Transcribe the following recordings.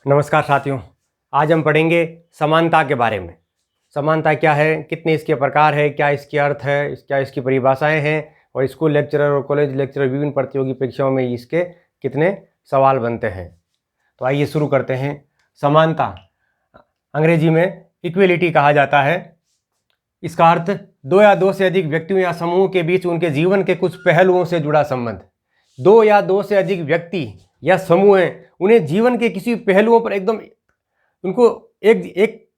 नमस्कार साथियों, आज हम पढ़ेंगे समानता के बारे में। समानता क्या है, कितने इसके प्रकार है, क्या इसके अर्थ है, क्या इसकी परिभाषाएं हैं और स्कूल लेक्चरर और कॉलेज लेक्चरर विभिन्न प्रतियोगी परीक्षाओं में इसके कितने सवाल बनते हैं। तो आइए शुरू करते हैं। समानता अंग्रेजी में इक्वलिटी कहा जाता है। इसका अर्थ दो या दो से अधिक व्यक्तियों या समूह के बीच उनके जीवन के कुछ पहलुओं से जुड़ा संबंध। दो या दो से अधिक व्यक्ति या समूह हैं, उन्हें जीवन के किसी पहलुओं पर एकदम उनको एक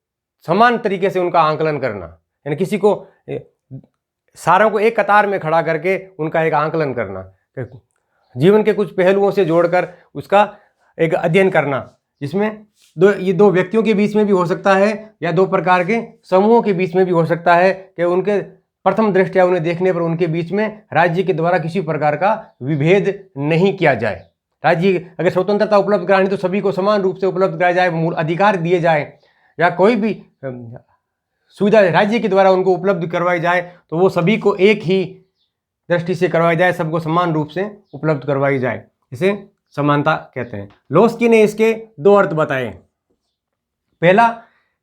समान तरीके से उनका आंकलन करना, यानी किसी को सारों को एक कतार में खड़ा करके उनका एक आंकलन करना, जीवन के कुछ पहलुओं से जोड़कर उसका एक अध्ययन करना, जिसमें ये दो व्यक्तियों के बीच में भी हो सकता है या दो प्रकार के समूहों के बीच में भी हो सकता है कि उनके प्रथम दृष्टया उन्हें देखने पर उनके बीच में राज्य के द्वारा किसी प्रकार का विभेद नहीं किया जाए। राज्य अगर स्वतंत्रता उपलब्ध करानी तो सभी को समान रूप से उपलब्ध कराया जाए, मूल अधिकार दिए जाए या कोई भी सुविधा राज्य के द्वारा उनको उपलब्ध करवाई जाए तो वो सभी को एक ही दृष्टि से करवाई जाए, सबको समान रूप से उपलब्ध करवाई जाए। इसे समानता कहते हैं। लोस्की ने इसके दो अर्थ बताए। पहला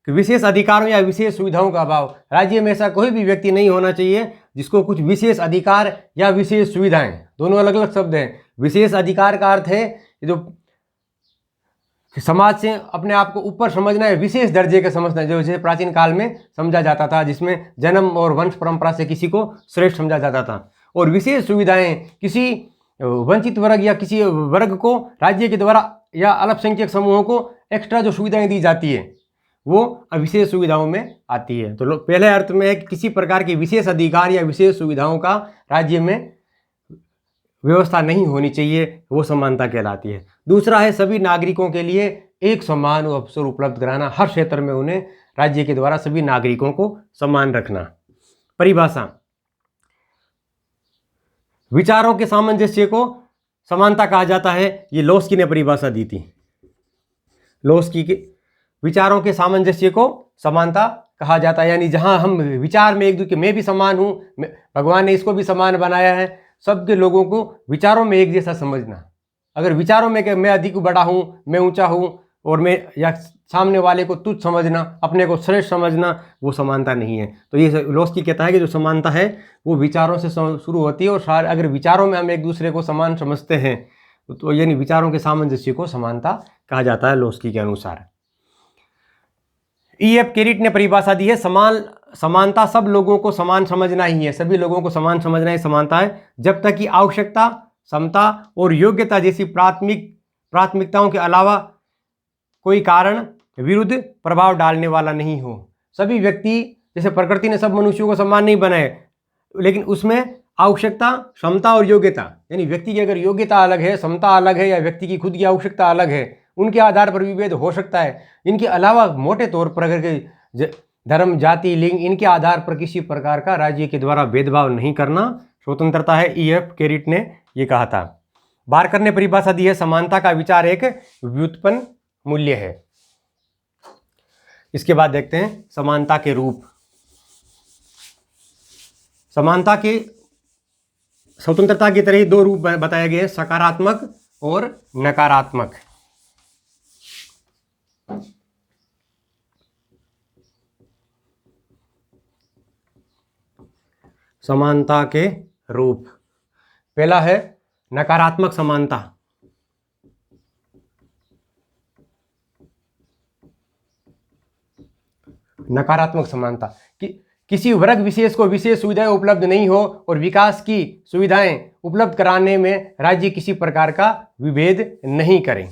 कि विशेष अधिकारों या विशेष सुविधाओं का अभाव। राज्य में ऐसा कोई भी व्यक्ति नहीं होना चाहिए जिसको कुछ विशेष अधिकार या विशेष सुविधाएं, दोनों अलग अलग शब्द हैं। विशेष अधिकार का अर्थ है जो समाज से अपने आप को ऊपर समझना है, विशेष दर्जे का समझना है, जो जैसे प्राचीन काल में समझा जाता था, जिसमें जन्म और वंश परंपरा से किसी को श्रेष्ठ समझा जाता था। और विशेष सुविधाएं किसी वंचित वर्ग या किसी वर्ग को राज्य के द्वारा या अल्पसंख्यक समूहों को एक्स्ट्रा जो सुविधाएं दी जाती है वो विशेष सुविधाओं में आती है। तो पहले अर्थ में है कि किसी प्रकार की विशेष अधिकार या विशेष सुविधाओं का राज्य में व्यवस्था नहीं होनी चाहिए, वो समानता कहलाती है। दूसरा है सभी नागरिकों के लिए एक समान अवसर उपलब्ध कराना, हर क्षेत्र में उन्हें राज्य के द्वारा सभी नागरिकों को समान रखना। परिभाषा विचारों के सामंजस्य को समानता कहा जाता है। ये लोस्की ने परिभाषा दी थी। लोस्की के विचारों के सामंजस्य को समानता कहा जाता है, यानी जहां हम विचार में एक दूसरे, मैं भी समान हूं, भगवान ने इसको भी समान बनाया है, सबके लोगों को विचारों में एक जैसा समझना। अगर विचारों में कि मैं अधिक बड़ा हूं, मैं ऊंचा हूं और मैं या सामने वाले को तुच्छ समझना, अपने को श्रेष्ठ समझना, वो समानता नहीं है। तो ये लोस्की कहता है कि जो समानता है वो विचारों से शुरू होती है और अगर विचारों में हम एक दूसरे को समान समझते हैं तो यानी विचारों के सामंजस्य को समानता कहा जाता है लोस्की के अनुसार। E.F. केरिट ने परिभाषा दी है, समानता सब लोगों को समान समझना ही है, सभी लोगों को समान समझना ही समानता है, जब तक कि आवश्यकता, समता और योग्यता जैसी प्राथमिकताओं के अलावा कोई कारण विरुद्ध प्रभाव डालने वाला नहीं हो। सभी व्यक्ति, जैसे प्रकृति ने सब मनुष्यों को समान नहीं बनाए, लेकिन उसमें आवश्यकता, क्षमता और योग्यता, यानी व्यक्ति की अगर योग्यता अलग है, क्षमता अलग है या व्यक्ति की खुद की आवश्यकता अलग है, उनके आधार पर विभेद हो सकता है। इनके अलावा मोटे तौर पर अगर धर्म, जाति, लिंग, इनके आधार पर किसी प्रकार का राज्य के द्वारा भेदभाव नहीं करना स्वतंत्रता है। E.F. केरिट ने ये कहा था। बारकर ने परिभाषा दी है, समानता का विचार एक व्युत्पन्न मूल्य है। इसके बाद देखते हैं समानता के रूप। समानता के स्वतंत्रता की तरह ही दो रूप बताए गए, सकारात्मक और नकारात्मक। समानता के रूप, पहला है नकारात्मक समानता। नकारात्मक समानता कि किसी वर्ग विशेष को विशेष सुविधाएं उपलब्ध नहीं हो और विकास की सुविधाएं उपलब्ध कराने में राज्य किसी प्रकार का विभेद नहीं करे।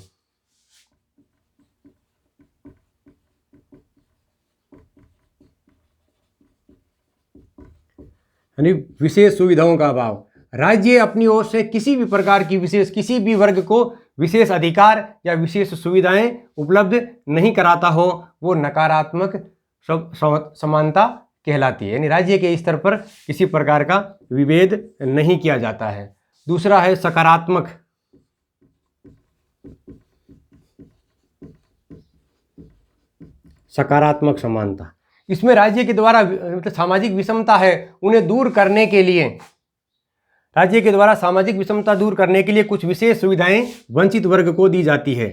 यानी विशेष सुविधाओं का अभाव, राज्य अपनी ओर से किसी भी प्रकार की किसी भी वर्ग को विशेष अधिकार या विशेष सुविधाएं उपलब्ध नहीं कराता हो, वो नकारात्मक समानता कहलाती है, यानी राज्य के स्तर पर किसी प्रकार का विभेद नहीं किया जाता है। दूसरा है सकारात्मक। सकारात्मक समानता, इसमें राज्य के द्वारा मतलब सामाजिक विषमता है, उन्हें दूर करने के लिए राज्य के द्वारा सामाजिक विषमता दूर करने के लिए कुछ विशेष सुविधाएं वंचित वर्ग को दी जाती है।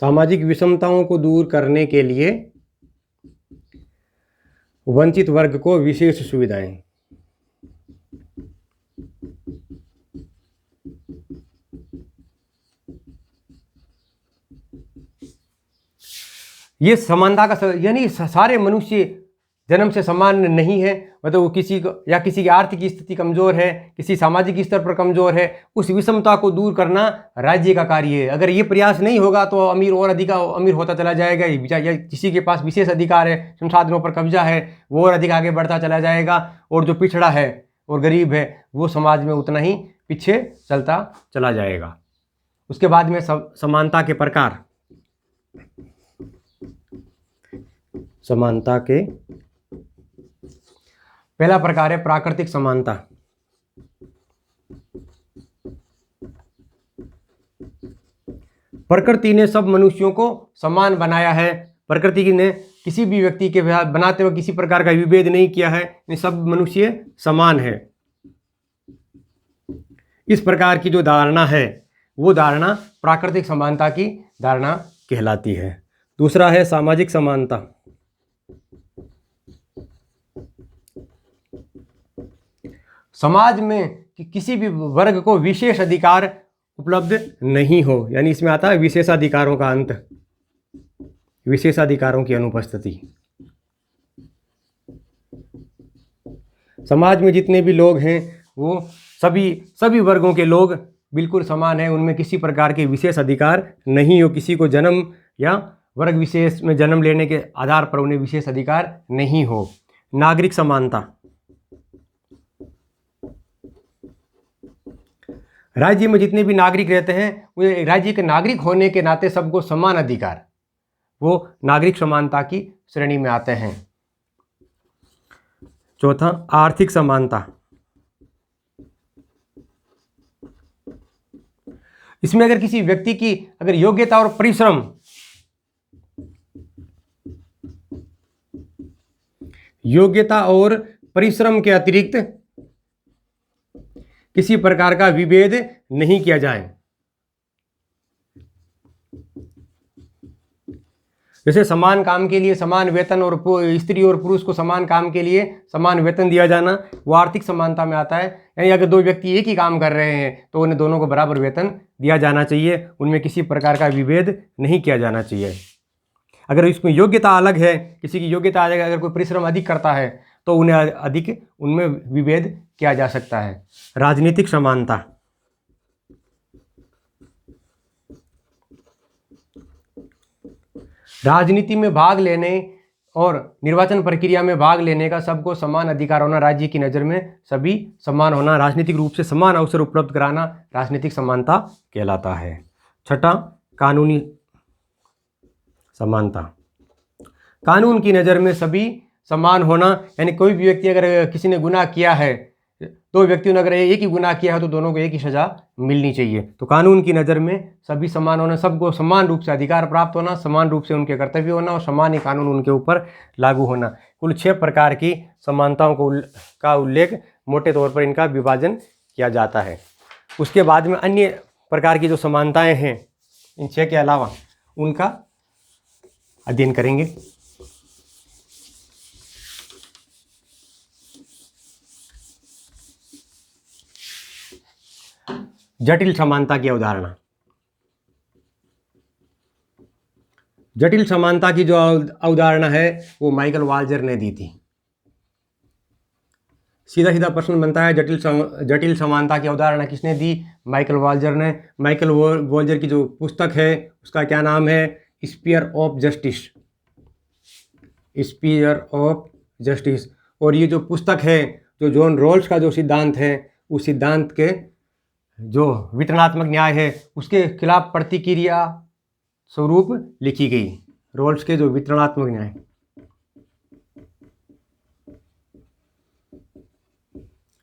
सामाजिक विषमताओं को दूर करने के लिए वंचित वर्ग को विशेष सुविधाएं। ये समानता का यानी सारे मनुष्य जन्म से समान नहीं है, मतलब वो किसी को या किसी की आर्थिक स्थिति कमजोर है, किसी सामाजिक स्तर पर कमजोर है, उस विषमता को दूर करना राज्य का कार्य है। अगर ये प्रयास नहीं होगा तो अमीर और अधिक अमीर होता चला जाएगा, या किसी के पास विशेष अधिकार है, संसाधनों पर कब्जा है, वो और अधिक आगे बढ़ता चला जाएगा, और जो पिछड़ा है और गरीब है वो समाज में उतना ही पीछे चलता चला जाएगा। उसके बाद में समानता के प्रकार। समानता के पहला प्रकार है प्राकृतिक समानता। प्रकृति ने सब मनुष्यों को समान बनाया है। प्रकृति ने किसी भी व्यक्ति के बनाते हुए किसी प्रकार का विभेद नहीं किया है, सब मनुष्य समान है। इस प्रकार की जो धारणा है वो धारणा प्राकृतिक समानता की धारणा कहलाती है। दूसरा है सामाजिक समानता। समाज में किसी भी वर्ग को विशेष अधिकार उपलब्ध नहीं हो, यानी इसमें आता है विशेषाधिकारों का अंत, विशेषाधिकारों की अनुपस्थिति। समाज में जितने भी लोग हैं वो सभी वर्गों के लोग बिल्कुल समान हैं, उनमें किसी प्रकार के विशेष अधिकार नहीं हो। किसी को जन्म या वर्ग विशेष में जन्म लेने के आधार पर उन्हें विशेष अधिकार नहीं हो। नागरिक समानता। राज्य में जितने भी नागरिक रहते हैं वो राज्य के नागरिक होने के नाते सबको समान अधिकार, वो नागरिक समानता की श्रेणी में आते हैं। चौथा आर्थिक समानता। इसमें अगर किसी व्यक्ति की अगर योग्यता और परिश्रम के अतिरिक्त किसी प्रकार का विभेद नहीं किया जाए। जैसे समान काम के लिए समान वेतन, और स्त्री और पुरुष को समान काम के लिए समान वेतन दिया जाना, वो आर्थिक समानता में आता है। यानी अगर दो व्यक्ति एक ही काम कर रहे हैं तो उन्हें दोनों को बराबर वेतन दिया जाना चाहिए, उनमें किसी प्रकार का विभेद नहीं किया जाना चाहिए। अगर इसमें योग्यता अलग है, किसी की योग्यता अलग है, अगर कोई परिश्रम अधिक करता है तो उन्हें अधिक उनमें विभेद किया जा सकता है। राजनीतिक समानता। राजनीति में भाग लेने और निर्वाचन प्रक्रिया में भाग लेने का सबको समान अधिकार होना, राज्य की नज़र में सभी समान होना, राजनीतिक रूप से समान अवसर उपलब्ध कराना राजनीतिक समानता कहलाता है। छठा कानूनी समानता। कानून की नज़र में सभी समान होना, यानी कोई भी व्यक्ति अगर किसी ने गुनाह किया है, दो व्यक्तियों ने अगर एक ही गुनाह किया है तो दोनों को एक ही सज़ा मिलनी चाहिए। तो कानून की नज़र में सभी समान होना, सबको समान रूप से अधिकार प्राप्त होना, समान रूप से उनके कर्तव्य होना और समान ही कानून उनके ऊपर लागू होना। कुल 6 प्रकार की समानताओं का उल्लेख मोटे तौर पर इनका विभाजन किया जाता है। उसके बाद में अन्य प्रकार की जो समानताएँ हैं इन 6 के अलावा उनका अध्ययन करेंगे। जटिल समानता की अवधारणा। जटिल समानता की जो अवधारणा है वो माइकल वाल्जर ने दी थी। सीधा सीधा प्रश्न बनता है, जटिल समानता की अवधारणा किसने दी? माइकल वाल्जर ने। माइकल वाल्जर की जो पुस्तक है उसका क्या नाम है? Sphere of justice. Sphere of justice. और ये जो पुस्तक है, जो जॉन रॉल्स का जो सिद्धांत है, उस सिद्धांत के जो वितरणात्मक न्याय है उसके खिलाफ प्रतिक्रिया स्वरूप लिखी गई। रॉल्स के जो वितरणात्मक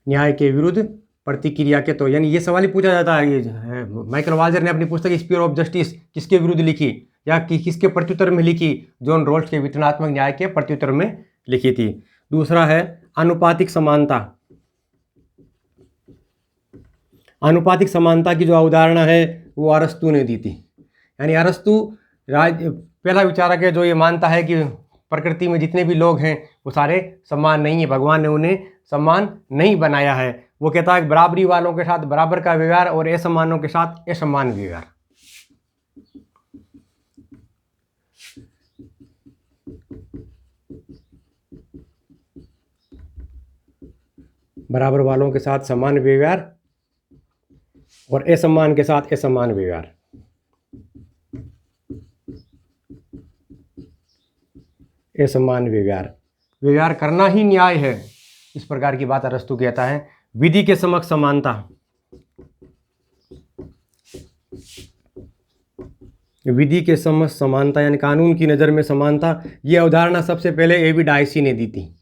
न्याय के विरुद्ध प्रतिक्रिया के, तो यानी ये सवाल ही पूछा जाता है, ये माइकल वाल्जर ने अपनी पुस्तक स्फीयर ऑफ जस्टिस किसके विरुद्ध लिखी या किसके प्रत्युत्तर में लिखी? जॉन रॉल्स के वितरणात्मक न्याय के प्रत्युत्तर में लिखी थी। दूसरा है आनुपातिक समानता। आनुपातिक समानता की जो अवधारणा है वो अरस्तु ने दी थी। यानी अरस्तु पहला विचारक है जो ये मानता है कि प्रकृति में जितने भी लोग हैं वो सारे समान नहीं है, भगवान ने उन्हें समान नहीं बनाया है। वो कहता है बराबरी वालों के साथ बराबर का व्यवहार और असमानों के साथ असमान व्यवहार। बराबर वालों के साथ समान व्यवहार और असमान के साथ असमान व्यवहार। असमान व्यवहार करना ही न्याय है, इस प्रकार की बात अरस्तु कहता है। विधि के समक्ष समानता, विधि के समक्ष समानता यानी कानून की नज़र में समानता, ये अवधारणा सबसे पहले एबी डायसी ने दी थी।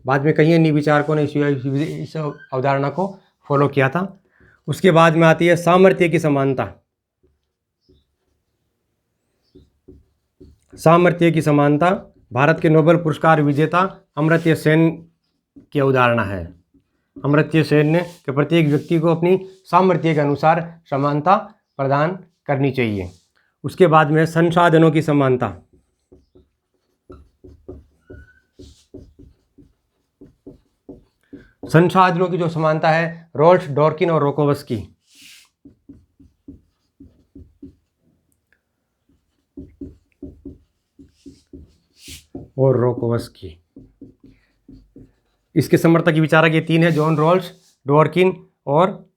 बाद में कई अन्य विचारकों ने इस अवधारणा को फॉलो किया था। उसके बाद में आती है सामर्थ्य की समानता। सामर्थ्य की समानता भारत के नोबेल पुरस्कार विजेता अमर्त्य सेन की अवधारणा है। अमर्त्य सेन ने कि प्रत्येक व्यक्ति को अपनी सामर्थ्य के अनुसार समानता प्रदान करनी चाहिए। उसके बाद में संसाधनों की समानता। संसाधनों की जो समानता है रोल्स, डॉर्किन और रोकोवस्की। इसके समर्थक विचारक ये तीन है, जॉन रोल्स, डॉर्किन और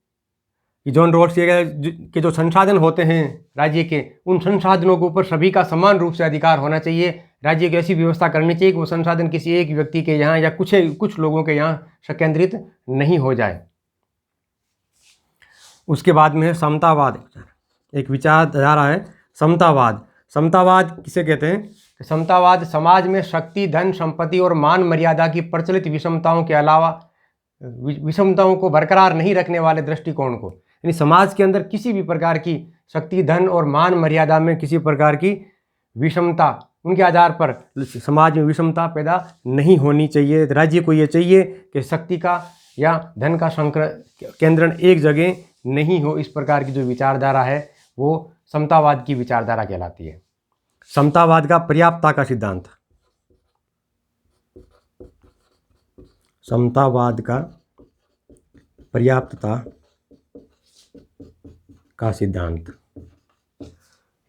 जॉन रोल्स के जो संसाधन होते हैं राज्य के, उन संसाधनों के ऊपर सभी का समान रूप से अधिकार होना चाहिए। राज्य की ऐसी व्यवस्था करनी चाहिए कि वो संसाधन किसी एक व्यक्ति के यहाँ या कुछ लोगों के यहाँ संकेंद्रित नहीं हो जाए। उसके बाद में है समतावाद। एक विचारधारा है समतावाद। समतावाद किसे कहते हैं? समतावाद समाज में शक्ति, धन, संपत्ति और मान मर्यादा की प्रचलित विषमताओं के अलावा विषमताओं को बरकरार नहीं रखने वाले दृष्टिकोण को, यानी समाज के अंदर किसी भी प्रकार की शक्ति, धन और मान मर्यादा में किसी प्रकार की विषमता, उनके आधार पर समाज में विषमता पैदा नहीं होनी चाहिए। राज्य को ये चाहिए कि शक्ति का या धन का केंद्रण एक जगह नहीं हो। इस प्रकार की जो विचारधारा है वो समतावाद की विचारधारा कहलाती है। समतावाद का पर्याप्तता का सिद्धांत। समतावाद का पर्याप्तता का सिद्धांत,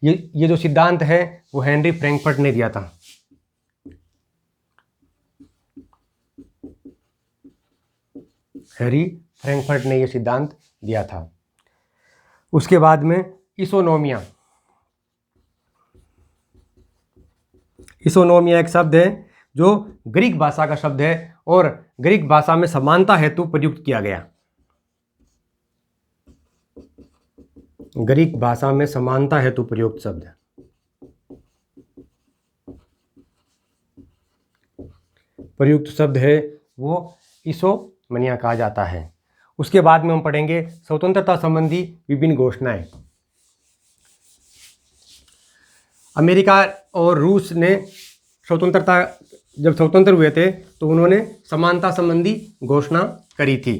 ये जो सिद्धांत है वो हेनरी फ्रैंकफर्ट ने दिया था। हेनरी फ्रैंकफर्ट ने ये सिद्धांत दिया था। उसके बाद में इसोनोमिया। इसोनोमिया एक शब्द है जो ग्रीक भाषा का शब्द है और ग्रीक भाषा में समानता हेतु प्रयुक्त किया गया। ग्रीक भाषा में समानता हेतु प्रयुक्त शब्द है। प्रयुक्त शब्द है वो इसोमनिया कहा जाता है। उसके बाद में हम पढ़ेंगे स्वतंत्रता संबंधी विभिन्न घोषणाएं। अमेरिका और रूस ने जब स्वतंत्र हुए थे तो उन्होंने समानता संबंधी घोषणा करी थी।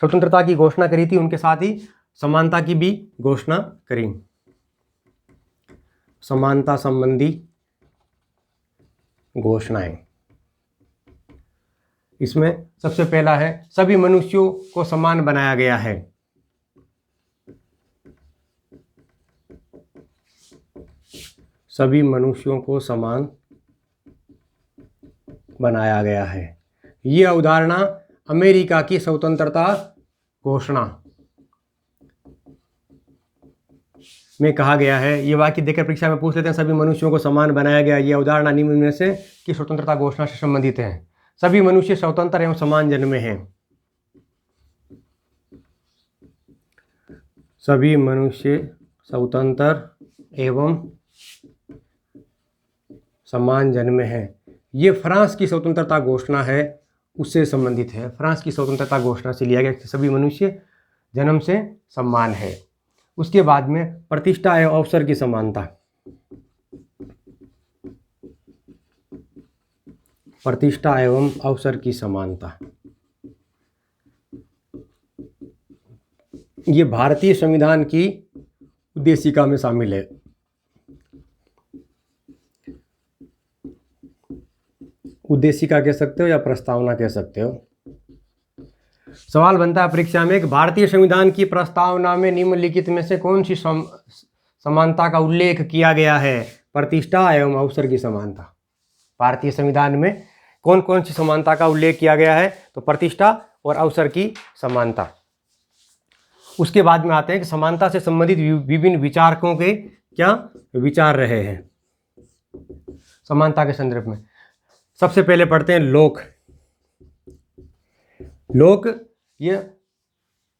स्वतंत्रता की घोषणा करी थी, उनके साथ ही समानता की भी घोषणा करी। समानता संबंधी घोषणाएं, इसमें सबसे पहला है सभी मनुष्यों को समान बनाया गया है। सभी मनुष्यों को समान बनाया गया है। ये अवधारणा अमेरिका की स्वतंत्रता घोषणा में कहा गया है। ये वाक्य देकर परीक्षा में पूछ लेते हैं, सभी मनुष्यों को समान बनाया गया। ये अवधारणा निम्न में से कि स्वतंत्रता घोषणा से संबंधित है। सभी मनुष्य स्वतंत्र एवं समान जन्मे हैं। सभी मनुष्य स्वतंत्र एवं समान जन्मे हैं। ये फ्रांस की स्वतंत्रता घोषणा है, उससे संबंधित है। फ्रांस की स्वतंत्रता घोषणा से लिया गया कि सभी मनुष्य जन्म से समान है। उसके बाद में प्रतिष्ठा एवं अवसर की समानता। प्रतिष्ठा एवं अवसर की समानता, ये भारतीय संविधान की उद्देशिका में शामिल है। उद्देशिका कह सकते हो या प्रस्तावना कह सकते हो। सवाल बनता है परीक्षा में कि भारतीय संविधान की प्रस्तावना में निम्नलिखित में से कौन सी समानता का उल्लेख किया गया है? प्रतिष्ठा एवं अवसर की समानता। भारतीय संविधान में कौन कौन सी समानता का उल्लेख किया गया है? तो प्रतिष्ठा और अवसर की समानता। उसके बाद में आते हैं कि समानता से संबंधित विभिन्न विचारकों के क्या विचार रहे हैं समानता के संदर्भ में। सबसे पहले पढ़ते हैं लोक। लोक, ये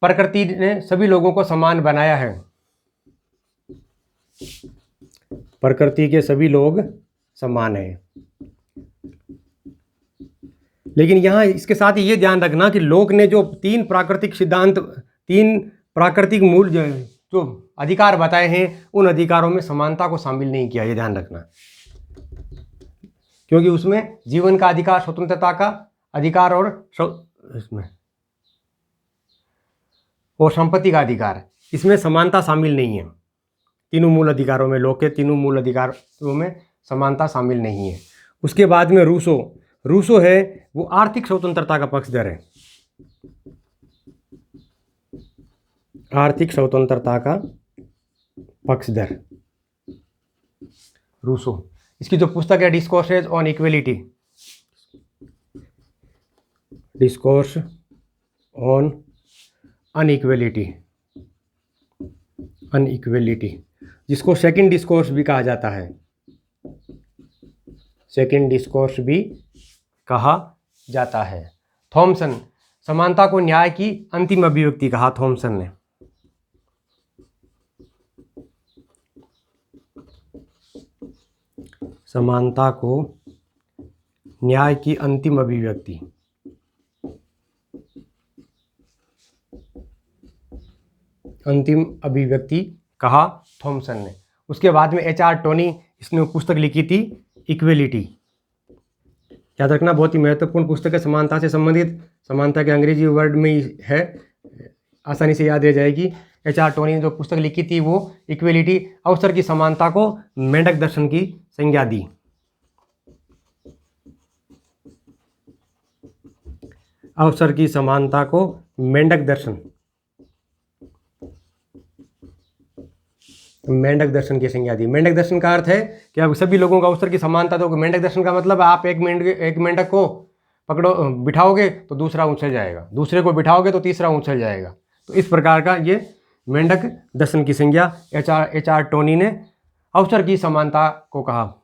प्रकृति ने सभी लोगों को समान बनाया है। प्रकृति के सभी लोग समान हैं, लेकिन यहाँ इसके साथ ही ये ध्यान रखना कि लोक ने जो तीन प्राकृतिक सिद्धांत, तीन प्राकृतिक मूल जो अधिकार बताए हैं, उन अधिकारों में समानता को शामिल नहीं किया। ये ध्यान रखना, क्योंकि उसमें जीवन का अधिकार, स्वतंत्रता का अधिकार और संपत्ति का अधिकार, इसमें समानता शामिल नहीं है। तीनों मूल अधिकारों में, लोक के तीनों मूल अधिकारों में समानता शामिल नहीं है। उसके बाद में रूसो है, वो आर्थिक स्वतंत्रता का पक्षधर है। आर्थिक स्वतंत्रता का पक्षधर रूसो। इसकी जो पुस्तक है discourses on equality, discourse on inequality, जिसको सेकंड डिस्कोर्स भी कहा जाता है। सेकंड डिस्कोर्स भी कहा जाता है। थॉमसन, समानता को न्याय की अंतिम अभिव्यक्ति कहा थॉमसन ने। समानता को न्याय की अंतिम अभिव्यक्ति। अंतिम अभिव्यक्ति कहा थॉमसन ने। उसके बाद में HR टोनी, इसने पुस्तक लिखी थी इक्वेलिटी। याद रखना, बहुत ही महत्वपूर्ण पुस्तक है, समानता से संबंधित। समानता के अंग्रेजी वर्ड में ही है, आसानी से याद रह जाएगी। HR टोनी ने जो पुस्तक लिखी थी वो इक्वेलिटी। अवसर की समानता को मेंढक दर्शन की संज्ञा दी। अवसर की समानता को मेंढक दर्शन की संज्ञा दी। मेंढक दर्शन का अर्थ है कि अब सभी लोगों का अवसर की समानता। तो मेंढक दर्शन का मतलब आप एक मेंढक को पकड़ो, बिठाओगे तो दूसरा उछल जाएगा, दूसरे को बिठाओगे तो तीसरा उछल जाएगा। तो इस प्रकार का ये मेंढक दर्शन की संज्ञा HR टोनी ने अवसर की समानता को कहा।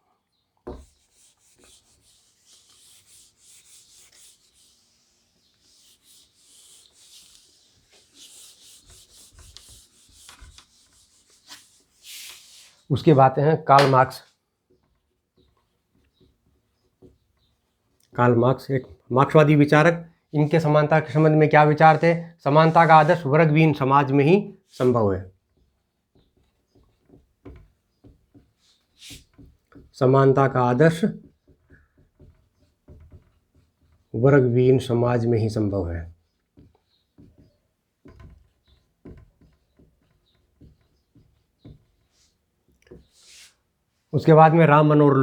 उसके बाद हैं कार्ल मार्क्स एक मार्क्सवादी विचारक। इनके समानता के संबंध में क्या विचार थे? समानता का आदर्श वर्गविहीन समाज में ही संभव है। समानता का आदर्श वर्गविहीन समाज में ही संभव है। उसके बाद में राम मनोहर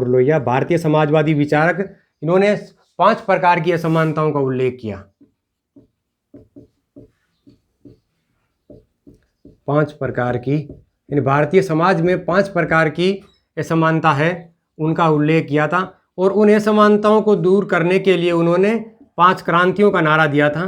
लोहिया भारतीय समाजवादी विचारक। इन्होंने 5 प्रकार की असमानताओं का उल्लेख किया। 5 प्रकार की, यानी भारतीय समाज में 5 प्रकार की असमानता है, उनका उल्लेख किया था। और उन असमानताओं को दूर करने के लिए उन्होंने 5 क्रांतियों का नारा दिया था।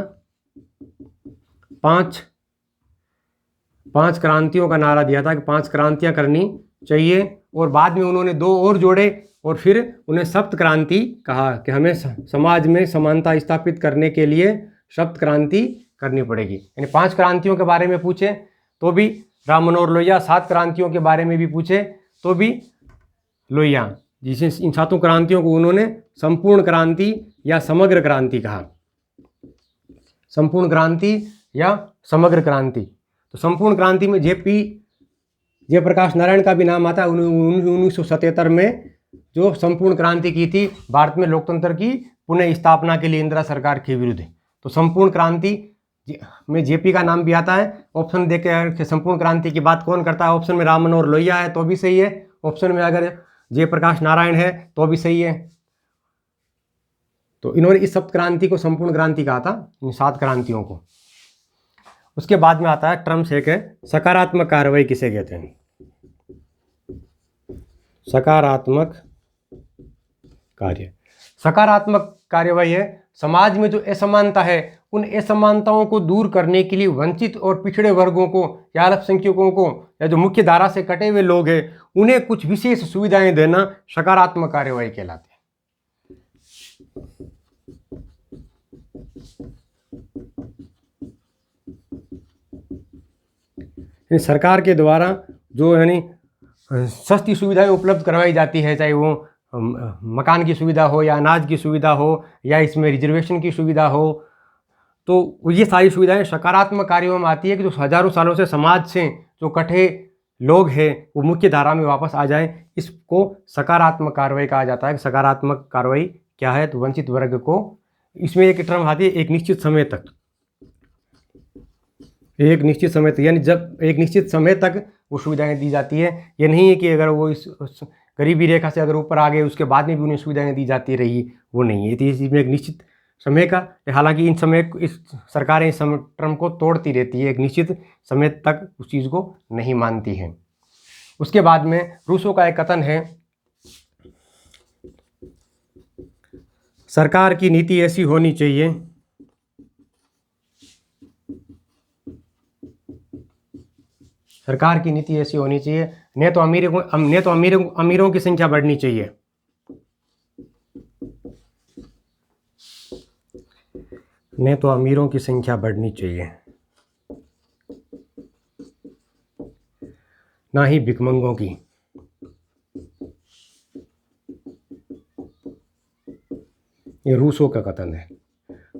5 क्रांतियों का नारा दिया था कि 5 क्रांतियां करनी चाहिए। और बाद में उन्होंने 2 और जोड़े और फिर उन्हें सप्त क्रांति कहा कि हमें समाज में समानता स्थापित करने के लिए सप्त क्रांति करनी पड़ेगी। यानी 5 क्रांतियों के बारे में पूछे तो भी राम मनोहर लोहिया, 7 क्रांतियों के बारे में भी पूछे तो भी लोहिया। जिसे इन 7 क्रांतियों को उन्होंने संपूर्ण क्रांति या समग्र क्रांति कहा। संपूर्ण क्रांति या समग्र क्रांति। तो संपूर्ण क्रांति में जयप्रकाश नारायण का भी नाम आता है। 1977 में जो संपूर्ण क्रांति की थी भारत में लोकतंत्र की पुनः स्थापना के लिए इंदिरा सरकार के विरुद्ध। तो संपूर्ण क्रांति में जेपी का नाम भी आता है। ऑप्शन देकर संपूर्ण क्रांति की बात कौन करता है? ऑप्शन में राम मनोहर लोहिया है तो भी सही है, ऑप्शन में अगर जयप्रकाश नारायण है तो भी सही है। तो इन्होंने इस सप्त क्रांति को संपूर्ण क्रांति कहा था, इन 7 क्रांतियों को। उसके बाद में आता है टर्म्स एक है सकारात्मक कार्रवाई किसे कहते हैं? सकारात्मक कार्य, सकारात्मक कार्यवाही है समाज में जो असमानता है उन असमानताओं को दूर करने के लिए वंचित और पिछड़े वर्गों को या अल्पसंख्यकों को या जो मुख्य धारा से कटे हुए लोग हैं उन्हें कुछ विशेष सुविधाएं देना सकारात्मक कार्यवाही कहलाते हैं। सरकार के द्वारा जो यानी सस्ती सुविधाएं उपलब्ध करवाई जाती है, चाहे वो मकान की सुविधा हो या अनाज की सुविधा हो या इसमें रिजर्वेशन की सुविधा हो, तो ये सारी सुविधाएं सकारात्मक कार्यों में आती है कि जो हजारों सालों से समाज से जो कटे लोग हैं वो मुख्य धारा में वापस आ जाए। इसको सकारात्मक कार्रवाई कहा जाता है। सकारात्मक कार्रवाई क्या है? तो वंचित वर्ग को, इसमें एक टर्म आती है एक निश्चित समय तक, एक निश्चित समय तक, यानी जब एक निश्चित समय तक वो सुविधाएं दी जाती है। ये नहीं है कि अगर वो इस गरीबी रेखा से अगर ऊपर आ गए उसके बाद में भी उन्हें सुविधाएं दी जाती रही, वो नहीं है। तो इसमें एक निश्चित समय का, हालांकि इन समय इस सरकारें इस टर्म को तोड़ती रहती है, एक निश्चित समय तक उस चीज़ को नहीं मानती है। उसके बाद में रूसो का एक कथन है सरकार की नीति ऐसी होनी चाहिए सरकार की नीति ऐसी होनी चाहिए न तो अमीरों की संख्या बढ़नी चाहिए, न तो अमीरों की संख्या बढ़नी चाहिए, ना ही भिखमंगों की। ये रूसो का कथन है।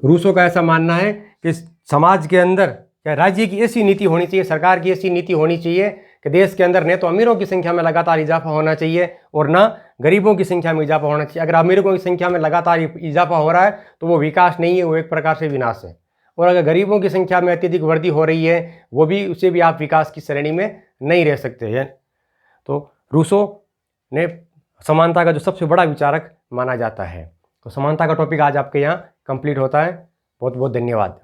रूसो का ऐसा मानना है कि समाज के अंदर या राज्य की ऐसी नीति होनी चाहिए, सरकार की ऐसी नीति होनी चाहिए कि देश के अंदर न तो अमीरों की संख्या में लगातार इजाफा होना चाहिए और ना गरीबों की संख्या में इजाफा होना चाहिए। अगर अमीरों की संख्या में लगातार इजाफा हो रहा है तो वो विकास नहीं है, वो एक प्रकार से विनाश है। और अगर गरीबों की संख्या में अत्यधिक वृद्धि हो रही है वो भी, उसे भी आप विकास की श्रेणी में नहीं रह सकते हैं। तो रूसो ने समानता का जो सबसे बड़ा विचारक माना जाता है। तो समानता का टॉपिक आज आपके यहाँ कंप्लीट होता है। बहुत बहुत धन्यवाद।